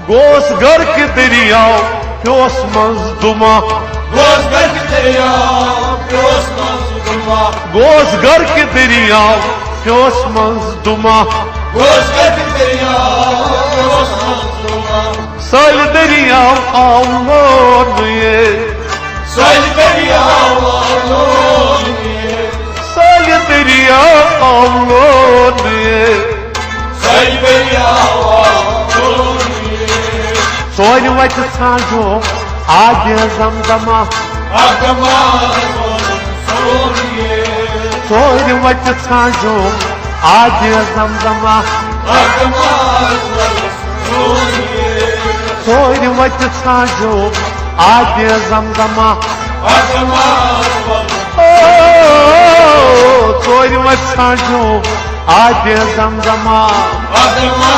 गोस घर के दरियाव प्योस मंज दुमा गोस घर के दरियाव प्योस मंज दुमा गोस घर के दरियाव प्योस मंज दुमा गोस घर के दरियाव प्योस मंज दुमा सल दरियाव आवलोन ये सल दरियाव आवलोन ये सल दरियाव आवलोन ये सल दरियाव आवलोन ये सोन वच सांझो आज जमजमा अगमा सोनिए सोन वच सांझो आज जमजमा अगमा सोनिए सोन वच सांझो आज जमजमा अगमा सोन वच सांझो आज जमजमा अगमा